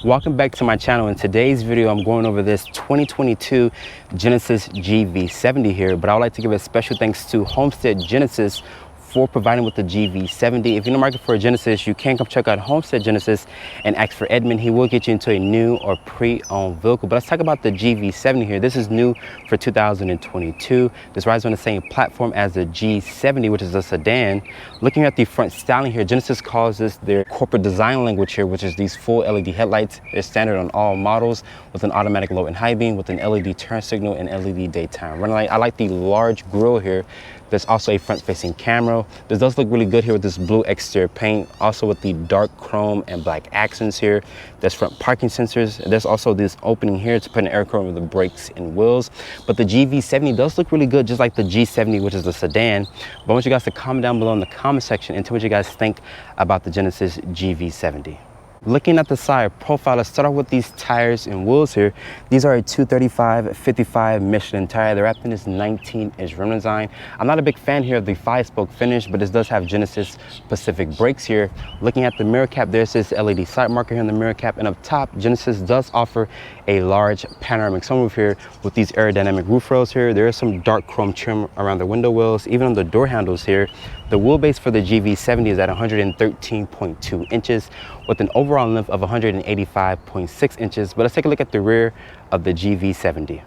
Welcome back to my channel. In today's video, I'm going over this 2022 Genesis GV70 here, but I would like to give a special thanks to Homestead Genesis for providing with the GV70. If you're in the market for a Genesis, you can come check out Homestead Genesis and ask for Edmond. He will get you into a new or pre-owned vehicle. But let's talk about the GV70 here. This is new for 2022. This rides on the same platform as the G70, which is a sedan. Looking at the front styling here, Genesis calls this their corporate design language here, which is these full LED headlights. They're standard on all models with an automatic low and high beam, with an LED turn signal and LED daytime running light. I like the large grille here. There's also a front-facing camera. This does look really good here with this blue exterior paint, also with the dark chrome and black accents here. There's front parking sensors. There's also this opening here to put an air curtain with the brakes and wheels. But the GV70 does look really good, just like the G70, which is the sedan. But I want you guys to comment down below in the comment section and tell what you guys think about the Genesis GV70. Looking at the side profile, let's start off with these tires and wheels here. These are a 235/55 Michelin tire. They're wrapped in this 19-inch rim design. I'm not a big fan here of the 5-spoke finish, but this does have Genesis Pacific brakes here. Looking at the mirror cap, there's this LED sight marker here in the mirror cap, and up top, Genesis does offer a large panoramic sunroof here with these aerodynamic roof rails here. There is some dark chrome trim around the window wells, even on the door handles here. The wheelbase for the GV70 is at 113.2 inches with an overall length of 185.6 inches. But let's take a look at the rear of the GV70.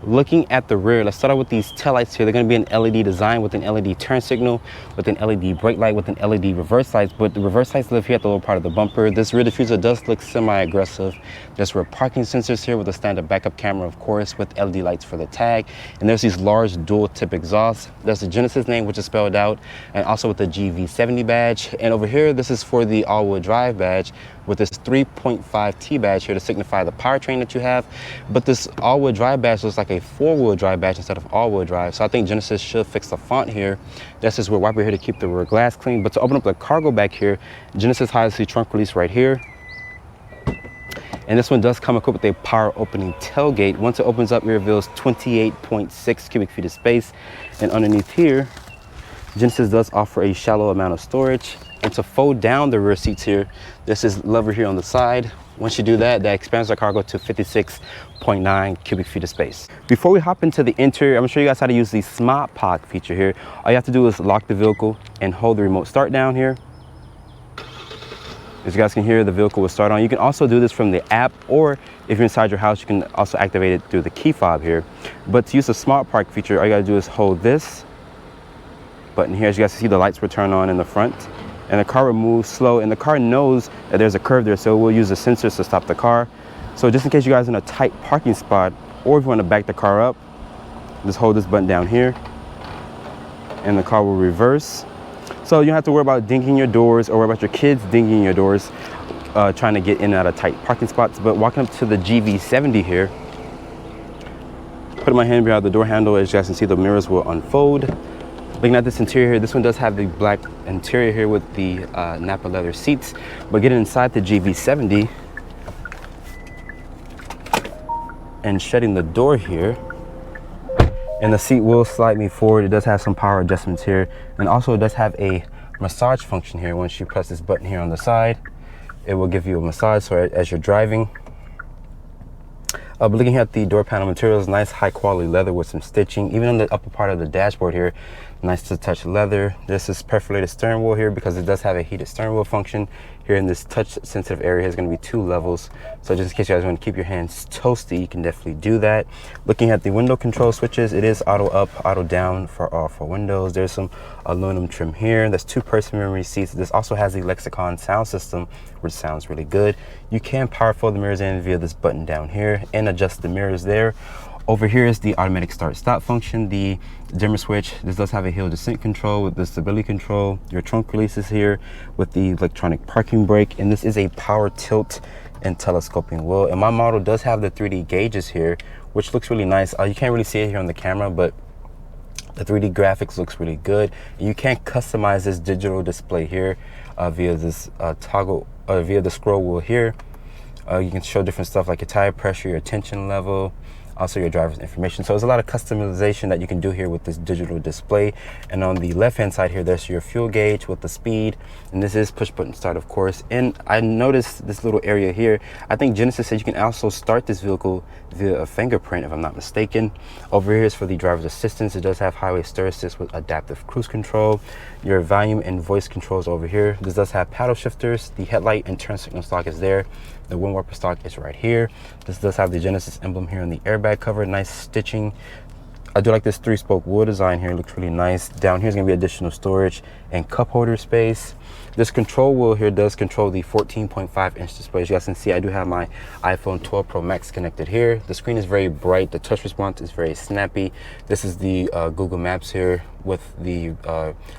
Looking at the rear, let's start out with these taillights here. They're going to be an LED design with an LED turn signal, with an LED brake light, with an LED reverse lights. But the reverse lights live here at the lower part of the bumper. This rear diffuser does look semi-aggressive. There's rear parking sensors here with a standard backup camera, of course, with LED lights for the tag. And there's these large dual tip exhausts. There's the Genesis name, which is spelled out, and also with the GV70 badge. And over here, this is for the all-wheel drive badge with this 3.5T badge here to signify the powertrain that you have. But this all-wheel drive badge looks like a 4-wheel drive badge instead of all-wheel drive. So I think Genesis should fix the font here. That's this rear wiper here to keep the rear glass clean. But to open up the cargo back here, Genesis hides the trunk release right here. And this one does come equipped with a power opening tailgate. Once it opens up, it reveals 28.6 cubic feet of space. And underneath here, Genesis does offer a shallow amount of storage. And to fold down the rear seats here, there's this lever here on the side. Once you do that, that expands the cargo to 56.9 cubic feet of space. Before we hop into the interior, I'm gonna show you guys how to use the Smart Lock feature here. All you have to do is lock the vehicle and hold the remote start down here. As you guys can hear, the vehicle will start on. You can also do this from the app, or if you're inside your house, you can also activate it through the key fob here. But to use the Smart Park feature, all you gotta do is hold this button here. As you guys can see, the lights will turn on in the front. And the car will move slow, and the car knows that there's a curve there, so we'll use the sensors to stop the car. So just in case you guys are in a tight parking spot, or if you want to back the car up, just hold this button down here, and the car will reverse. So you don't have to worry about dinging your doors or worry about your kids dinging your doors trying to get in and out of tight parking spots. But walking up to the GV70 here, putting my hand behind the door handle, as you guys can see, the mirrors will unfold. Looking at this interior here, this one does have the black interior here with the Napa leather seats. But getting inside the GV70 and shutting the door here, and the seat will slide me forward. It does have some power adjustments here, and also it does have a massage function here. Once you press this button here on the side, it will give you a massage so as you're driving. But looking at the door panel materials, nice high quality leather with some stitching. Even on the upper part of the dashboard here, nice to touch leather. This is perforated steering wheel here because it does have a heated steering wheel function. Here in this touch sensitive area is going to be 2 levels. So just in case you guys want to keep your hands toasty, you can definitely do that. Looking at the window control switches, it is auto up, auto down for all 4 windows. There's some aluminum trim here. There's 2 person memory seats. This also has the Lexicon sound system, which sounds really good. You can power fold the mirrors in via this button down here and adjust the mirrors there. Over here is the automatic start stop function, the dimmer switch. This does have a hill descent control with the stability control. Your trunk releases here with the electronic parking brake, and this is a power tilt and telescoping wheel. And my model does have the 3D gauges here, which looks really nice. You can't really see it here on the camera, but the 3D graphics looks really good. And you can customize this digital display here via this toggle, via the scroll wheel here. You can show different stuff like your tire pressure, your tension level, also your driver's information. So there's a lot of customization that you can do here with this digital display. And on the left hand side here, there's your fuel gauge with the speed, and this is push button start, of course. And I noticed this little area here. I think Genesis says you can also start this vehicle via a fingerprint, if I'm not mistaken. Over here is for the driver's assistance. It does have highway stir assist with adaptive cruise control. Your volume and voice controls over here. This does have paddle shifters. The headlight and turn signal stock is there. The wind wiper stock is right here. This does have the Genesis emblem here on the airbag cover. Nice stitching. I do like this 3-spoke wheel design here. It looks really nice. Down here is going to be additional storage and cup holder space. This control wheel here does control the 14.5-inch display. As you guys can see, I do have my iPhone 12 Pro Max connected here. The screen is very bright. The touch response is very snappy. This is the Google Maps here with the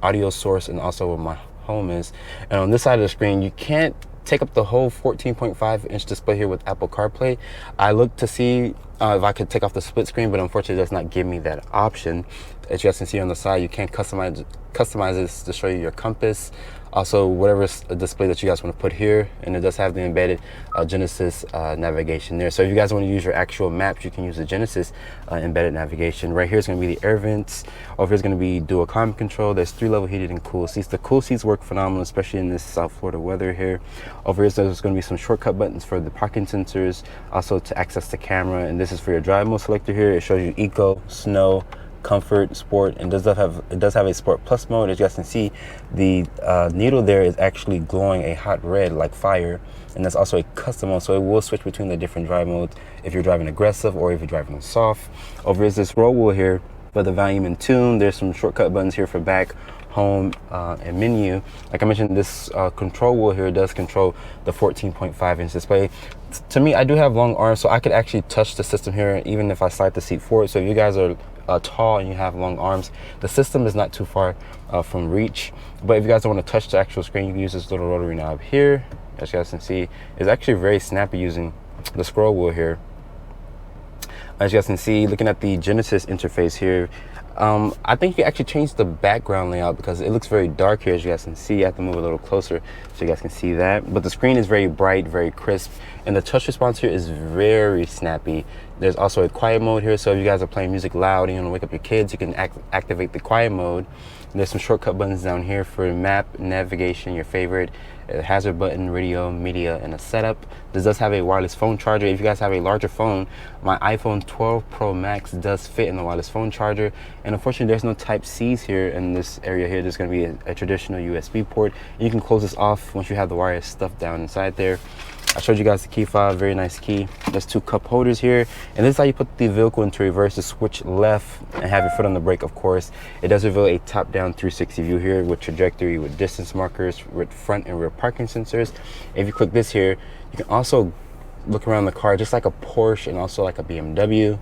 audio source, and also where my home is. And on this side of the screen, you can't take up the whole 14.5-inch display here with Apple CarPlay. I looked to see if I could take off the split screen, but unfortunately it does not give me that option. As you guys can see on the side, you can customize this to show you your compass, also whatever display that you guys want to put here. And it does have the embedded Genesis navigation there. So if you guys want to use your actual maps, you can use the Genesis embedded navigation. Right here is going to be the air vents. Over here is going to be dual climate control. There's 3-level heated and cool seats. The cool seats work phenomenal, especially in this South Florida weather here. Over here there's going to be some shortcut buttons for the parking sensors, also to access the camera. And this is for your drive mode selector here. It shows you eco, snow, comfort, sport, and it does have a sport plus mode. As you guys can see, the needle there is actually glowing a hot red like fire, and that's also a custom mode, so it will switch between the different drive modes if you're driving aggressive or if you're driving soft. Over is this roll wheel here for the volume and tune. There's some shortcut buttons here for back, home, and menu. Like I mentioned, this control wheel here does control the 14.5-inch display. To me, I do have long arms, so I could actually touch the system here even if I slide the seat forward. So if you guys are tall and you have long arms, the system is not too far from reach. But if you guys don't want to touch the actual screen, you can use this little rotary knob here. As you guys can see, it's actually very snappy using the scroll wheel here. As you guys can see, looking at the Genesis interface here, I think you can actually change the background layout because it looks very dark here. As you guys can see, I have to move a little closer so you guys can see that. But the screen is very bright, very crisp, and the touch response here is very snappy. There's also a quiet mode here, so if you guys are playing music loud and you want to wake up your kids, you can activate the quiet mode. And there's some shortcut buttons down here for map, navigation, your favorite, a hazard button, radio, media, and a setup. This does have a wireless phone charger. If you guys have a larger phone, my iPhone 12 Pro Max does fit in the wireless phone charger. And unfortunately, there's no Type-C's here in this area here. There's going to be a traditional USB port. You can close this off once you have the wire stuffed down inside there. I showed you guys the key fob, very nice key. There's 2 cup holders here, and this is how you put the vehicle into reverse. To switch left and have your foot on the brake, of course. It does reveal a top-down 360 view here with trajectory, with distance markers, with front and rear parking sensors. If you click this here, you can also look around the car just like a Porsche and also like a BMW,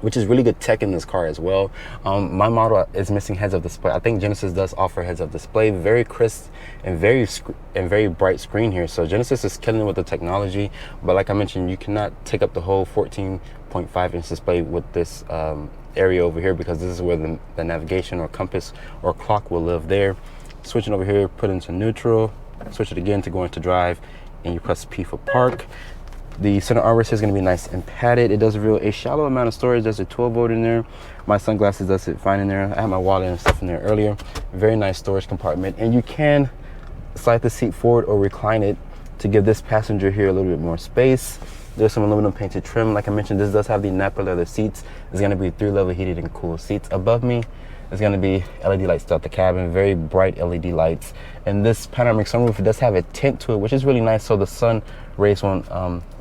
which is really good tech in this car as well. My model is missing heads-up display. I think Genesis does offer heads-up display. Very crisp and very bright screen here. So Genesis is killing it with the technology. But like I mentioned, you cannot take up the whole 14.5-inch display with this area over here, because this is where the navigation or compass or clock will live there. Switching over here, put into neutral. Switch it again to go into drive, and you press P for park. The center armrest is going to be nice and padded. It does reveal a shallow amount of storage. There's a 12-volt in there. My sunglasses does fit fine in there. I have my wallet and stuff in there earlier. Very nice storage compartment. And you can slide the seat forward or recline it to give this passenger here a little bit more space. There's some aluminum painted trim. Like I mentioned, this does have the Napa leather seats. It's going to be 3-level heated and cool seats. Above me, there's going to be LED lights throughout the cabin, very bright LED lights. And this panoramic sunroof, it does have a tint to it, which is really nice, so the sun rays won't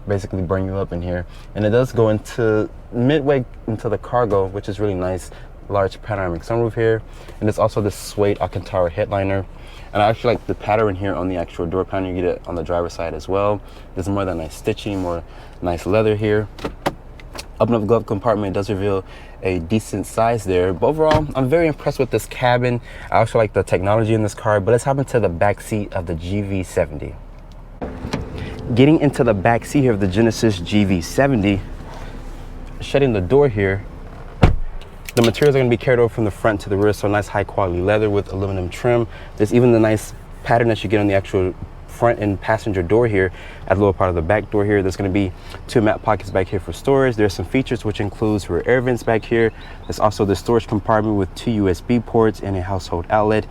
basically burn you up in here. And it does go into midway into the cargo, which is really nice. Large panoramic sunroof here. And there's also this suede Alcantara headliner. And I actually like the pattern here on the actual door panel. You get it on the driver's side as well. There's more than nice stitching, more nice leather here. Open up the glove compartment, does reveal a decent size there. But overall, I'm very impressed with this cabin. I also like the technology in this car. But let's hop into the back seat of the GV70. Getting into the back seat here of the Genesis GV70, shutting the door here, the materials are going to be carried over from the front to the rear, so nice high quality leather with aluminum trim. There's even the nice pattern that you get on the actual front and passenger door here at the lower part of the back door here. There's going to be 2 map pockets back here for storage. There's some features which includes rear air vents back here. There's also the storage compartment with 2 USB ports and a household outlet.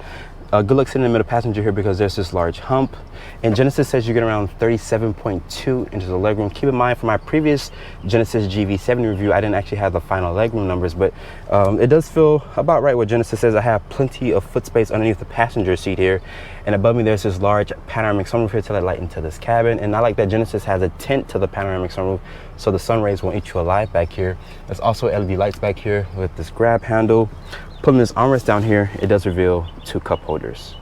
Good luck sitting in the middle passenger here because there's this large hump. And Genesis says you get around 37.2 inches of legroom. Keep in mind, for my previous Genesis GV70 review, I didn't actually have the final legroom numbers, but it does feel about right what Genesis says. I have plenty of foot space underneath the passenger seat here. And above me, there's this large panoramic sunroof here to let light into this cabin. And I like that Genesis has a tint to the panoramic sunroof, so the sun rays won't eat you alive back here. There's also LED lights back here with this grab handle. Pulling this armrest down here, it does reveal 2 cup holders.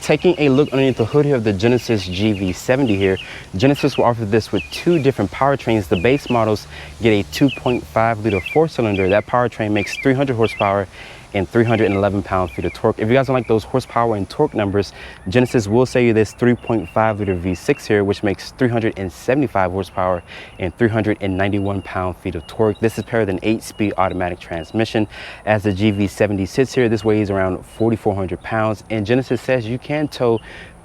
Taking a look underneath the hood here of the Genesis GV70 here, Genesis will offer this with 2 different powertrains. The base models get a 2.5 liter 4-cylinder. That powertrain makes 300 horsepower and 311 pound-feet of torque. If you guys don't like those horsepower and torque numbers, Genesis will sell you this 3.5 liter V6 here, which makes 375 horsepower and 391 pound-feet of torque. This is paired with an 8-speed automatic transmission. As the GV70 sits here, this weighs around 4,400 pounds, and Genesis says you can tow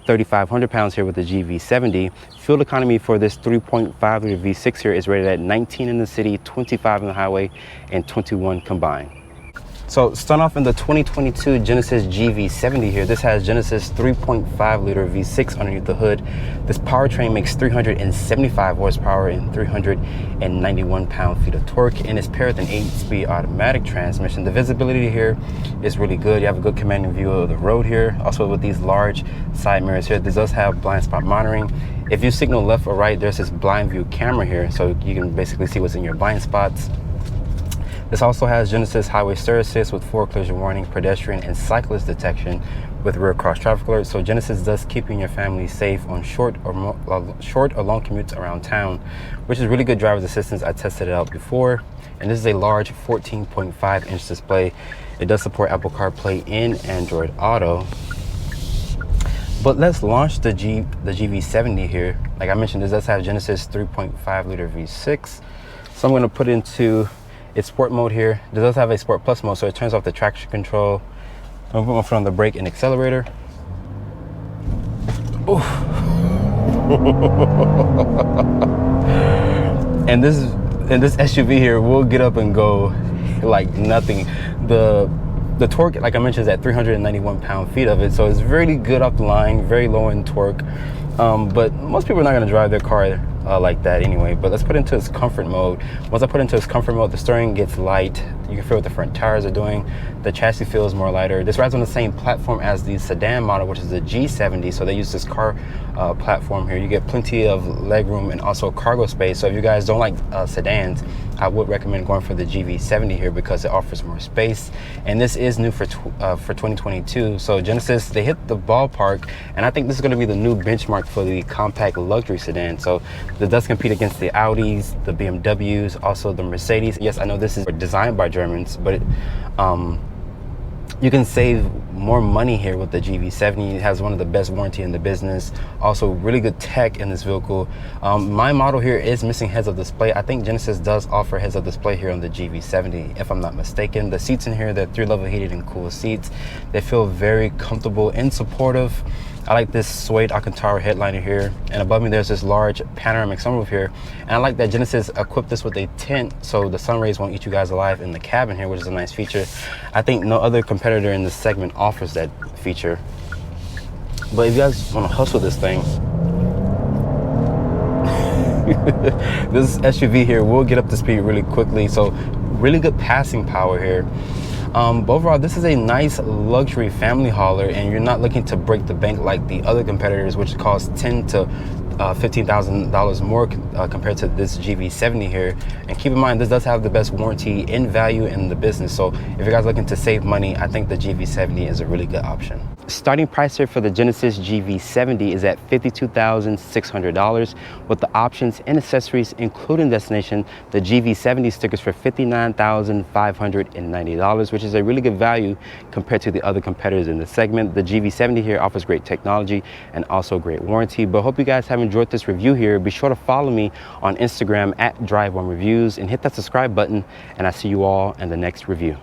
3,500 pounds here with the GV70. Fuel economy for this 3.5 liter V6 here is rated at 19 in the city, 25 on the highway, and 21 combined. So starting off in the 2022 Genesis GV70 here, this has Genesis 3.5 liter V6 underneath the hood. This powertrain makes 375 horsepower and 391 pound-feet of torque, and it's paired with an 8-speed automatic transmission. The visibility here is really good. You have a good commanding view of the road here. Also with these large side mirrors here, this does have blind spot monitoring. If you signal left or right, there's this blind view camera here, so you can basically see what's in your blind spots. This also has Genesis Highway Stir Assist with forward collision warning, pedestrian and cyclist detection with rear cross traffic alert. So Genesis does keep you and your family safe on short or long commutes around town, which is really good driver's assistance. I tested it out before, and this is a large 14.5-inch display. It does support Apple CarPlay and Android Auto. But let's launch the GV70 here. Like I mentioned, this does have Genesis 3.5 liter V6. So I'm going to put into its sport mode here. This does have a Sport Plus mode, so it turns off the traction control. I'm gonna put my foot on the brake and accelerator. And this SUV here will get up and go like nothing. The torque, like I mentioned, is at 391 pound-feet of it, so it's really good off the line, very low in torque. But most people are not gonna drive their car like that anyway. But let's put it into its comfort mode. Once I put it into its comfort mode, the steering gets light. You can feel what the front tires are doing. The chassis feels more lighter. This rides on the same platform as the sedan model, which is the G70. So they use this car platform here. You get plenty of legroom and also cargo space. So if you guys don't like sedans, I would recommend going for the GV70 here because it offers more space. And this is new for 2022. So Genesis, they hit the ballpark, and I think this is going to be the new benchmark for the compact luxury sedan. So this does compete against the Audis, the BMWs, also the Mercedes. Yes, I know this is designed by Germans, but you can save more money here with the GV70. It has one of the best warranty in the business. Also really good tech in this vehicle. My model here is missing heads-up display. I think Genesis does offer heads-up display here on the GV70, if I'm not mistaken. The seats in here, they're 3-level heated and cool seats. They feel very comfortable and supportive. I like this suede Alcantara headliner here, and above me there's this large panoramic sunroof here. And I like that Genesis equipped this with a tint so the sun rays won't eat you guys alive in the cabin here, which is a nice feature. I think no other competitor in this segment offers that feature. But if you guys want to hustle this thing, this SUV here will get up to speed really quickly, so really good passing power here. But overall, this is a nice luxury family hauler, and you're not looking to break the bank like the other competitors, which cost $10,000 to $15,000 more compared to this GV70 here. And keep in mind, this does have the best warranty and value in the business. So if you guys are looking to save money, I think the GV70 is a really good option. Starting price here for the Genesis GV70 is at $52,600 with the options and accessories, including destination. The GV70 stickers for $59,590, which is a really good value compared to the other competitors in the segment. The GV70 here offers great technology and also great warranty. But hope you guys have enjoyed this review here. Be sure to follow me on Instagram at Drive1Reviews and hit that subscribe button, and I'll see you all in the next review.